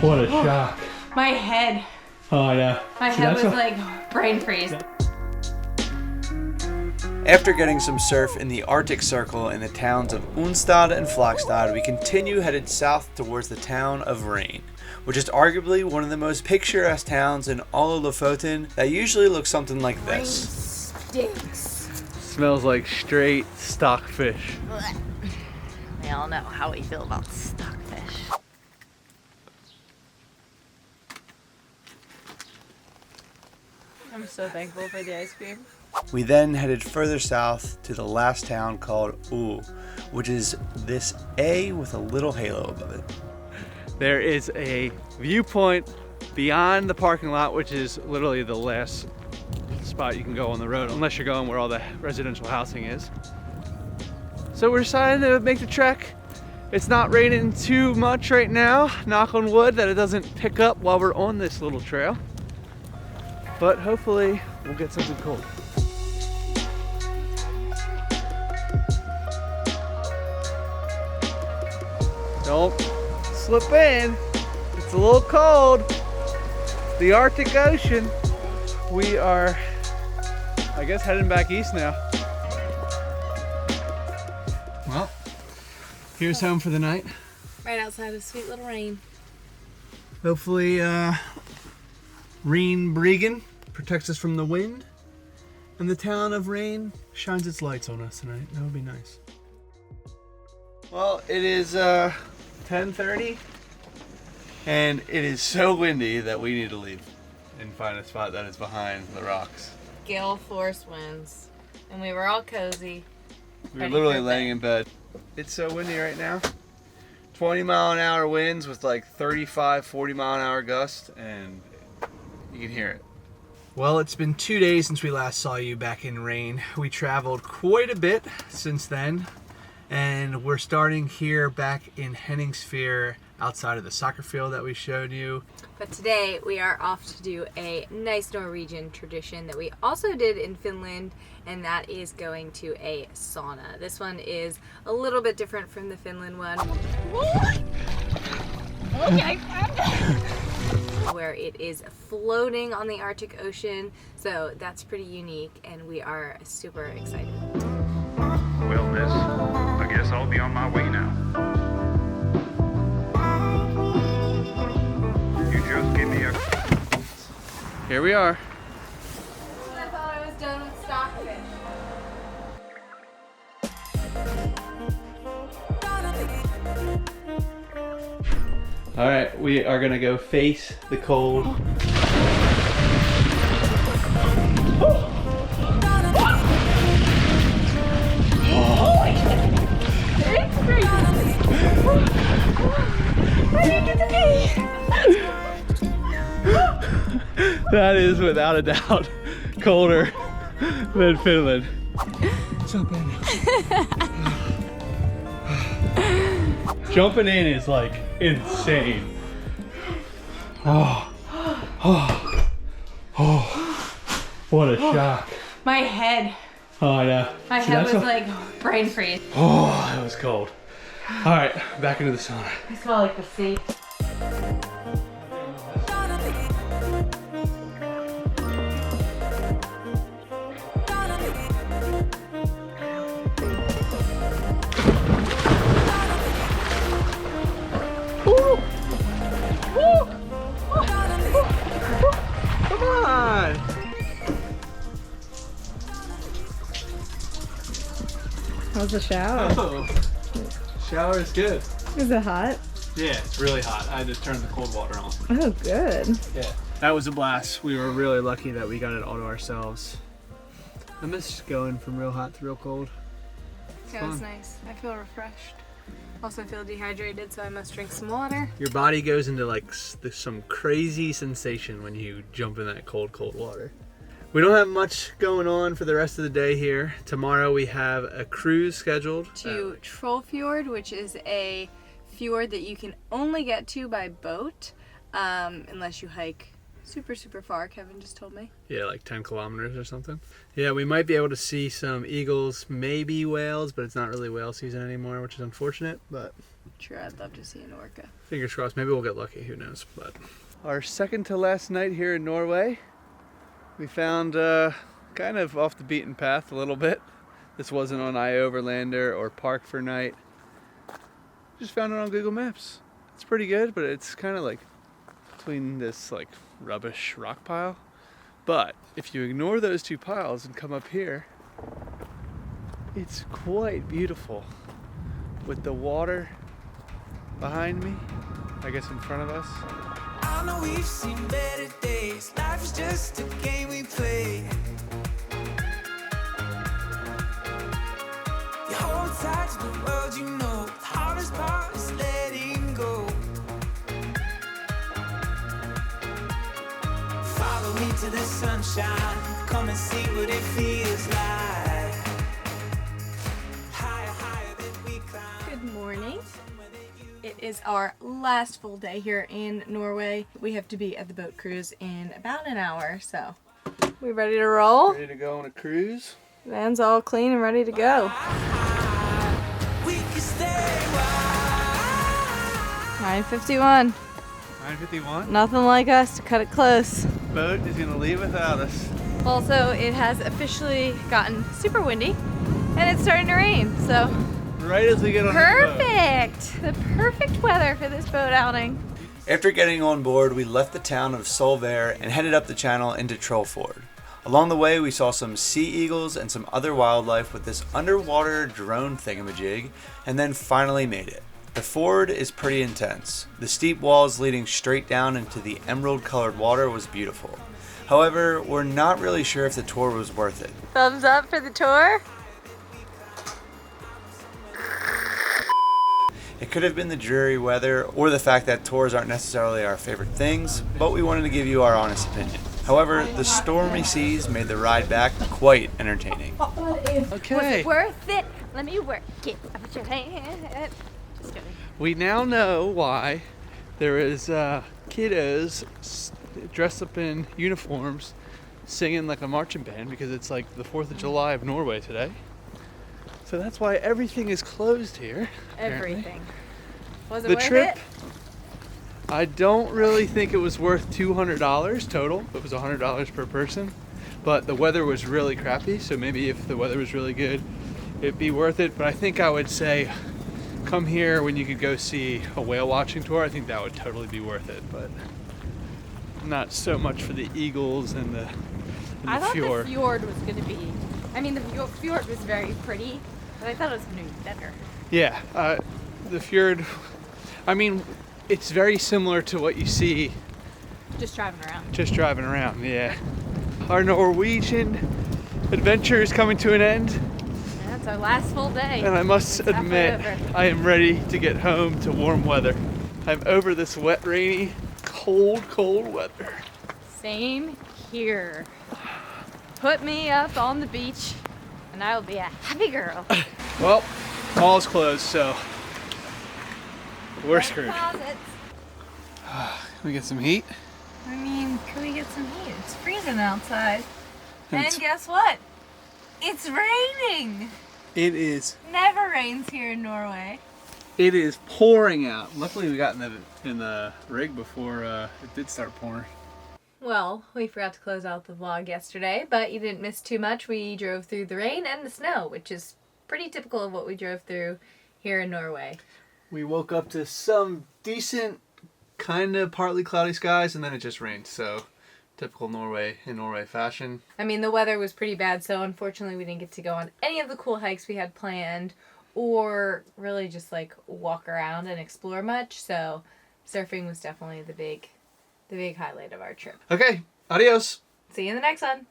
What a shock. My head. Oh yeah. My head was like brain freeze. After getting some surf in the Arctic Circle in the towns of Unstad and Flakstad, we continue headed south towards the town of Rain, which is arguably one of the most picturesque towns in all of Lofoten that usually looks something like this. Rain stinks. Smells like straight stockfish. We all know how we feel about stockfish. I'm so thankful for the ice cream. We then headed further south to the last town called U, which is this A with a little halo above it. There is a viewpoint beyond the parking lot, which is literally the last spot you can go on the road, unless you're going where all the residential housing is. So we're deciding to make the trek. It's not raining too much right now, knock on wood that it doesn't pick up while we're on this little trail. But hopefully we'll get something cold. Don't slip in. It's a little cold. The Arctic Ocean. We are, I guess, heading back east now. Well, here's home for the night. Right outside of Sweet Little Rain. Hopefully, Rain Bregan protects us from the wind, and the town of Rain shines its lights on us tonight. That would be nice. Well, it is 10:30, and it is so windy that we need to leave and find a spot that is behind the rocks. Gale force winds, and we were all cozy. We were literally laying in bed. It's so windy right now. 20-mile-an-hour winds with like 35, 40-mile-an-hour gusts, and you can hear it. Well, it's been 2 days since we last saw you back in Rain. We traveled quite a bit since then, and we're starting here back in Henningsfjord outside of the soccer field that we showed you. But today we are off to do a nice Norwegian tradition that we also did in Finland, and that is going to a sauna. This one is a little bit different from the Finland one. Okay, where it is floating on the Arctic Ocean, so that's pretty unique, and we are super excited. Well, miss, I guess I'll be on my way now. You just give me a... Here we are. I thought I was done with stockfish. All right, we are gonna go face the cold. That is without a doubt colder than Finland. Jump in. Jumping in is like insane. What a shock. My head. Oh yeah. My head was like brain freeze. Oh, that was cold. All right, back into the sauna. I smell like the sea. Come on! How's the shower? Oh, shower is good. Is it hot? Yeah, it's really hot. I just turned the cold water on. Oh, good. Yeah. That was a blast. We were really lucky that we got it all to ourselves. I miss going from real hot to real cold. That was nice. I feel refreshed. Also feel dehydrated, so I must drink some water. Your body goes into like some crazy sensation when you jump in that cold, cold water. We don't have much going on for the rest of the day here. Tomorrow we have a cruise scheduled. To Trollfjord, which is a fjord that you can only get to by boat, unless you hike super, super far, Kevin just told me. Yeah, like 10 kilometers or something. Yeah, we might be able to see some eagles, maybe whales, but it's not really whale season anymore, which is unfortunate, but Sure, I'd love to see an orca. fingers crossed. Maybe we'll get lucky, who knows. But our second to last night here in Norway, we found kind of off the beaten path a little bit. This wasn't on iOverlander or Park for Night. Just found it on Google Maps. It's pretty good, but it's kind of like between this like rubbish rock pile. But if you ignore those two piles and come up here, it's quite beautiful with the water behind me, I guess in front of us. I know we've seen better days. Life is just a game we play. You hold tight to the world you know. The hardest part is letting go. Follow me to the sunshine. Come and see what it feels like. Higher, higher than we climb. Good morning. It is our last full day here in Norway. We have to be at the boat cruise in about an hour, so we ready to roll? Ready to go on a cruise? Van's all clean and ready to go. We can stay wild. 9:51. 9:51. Nothing like us to cut it close. Boat is gonna leave without us. Also, it has officially gotten super windy and it's starting to rain, so Right as we get on the boat. perfect! The perfect weather for this boat outing. After getting on board, we left the town of Solvær and headed up the channel into Trollfjord. Along the way, we saw some sea eagles and some other wildlife with this underwater drone thingamajig, and then finally made it. The ford is pretty intense. The steep walls leading straight down into the emerald-colored water was beautiful. However, we're not really sure if the tour was worth it. Thumbs up for the tour. It could have been the dreary weather or the fact that tours aren't necessarily our favorite things, but we wanted to give you our honest opinion. However, the stormy seas made the ride back quite entertaining. Okay. Worth it. Let me work it. Put your hand. Just kidding. We now know why there is kiddos dressed up in uniforms singing like a marching band, because it's like the 4th of July of Norway today. So that's why everything is closed here. apparently. Everything. Was it The worth trip, it? I don't really think it was worth $200 total. It was $100 per person. But the weather was really crappy, so maybe if the weather was really good, it'd be worth it. But I think I would say come here when you could go see a whale watching tour. I think that would totally be worth it, but not so much for the eagles and the I thought fjord. the fjord was going to be. I mean, the fjord was very pretty, but I thought it was going to be better. Yeah, the fjord, I mean, it's very similar to what you see Just driving around. just driving around, yeah. Our Norwegian adventure is coming to an end, That's our last full day. and I must It's halfway admit, over. I am ready to get home to warm weather. I'm over this wet, rainy, cold weather. Same here. Put me up on the beach, and I will be a happy girl. Well, mall's closed, so we're screwed. Closets. Can we get some heat? I mean, can we get some heat? It's freezing outside. And And it's- guess what? It's raining. It is Never rains here in Norway. pouring out. Luckily, we got in the rig before it did start pouring. Well, we forgot to close out the vlog yesterday, but you didn't miss too much. We drove through the rain and the snow, which is pretty typical of what we drove through here in Norway. We woke up to some decent, kind of partly cloudy skies, and then it just rained. So, typical Norway fashion. I mean, the weather was pretty bad, so unfortunately we didn't get to go on any of the cool hikes we had planned, or really just like walk around and explore much. So, surfing was definitely the big highlight of our trip. Okay, adios. See you in the next one.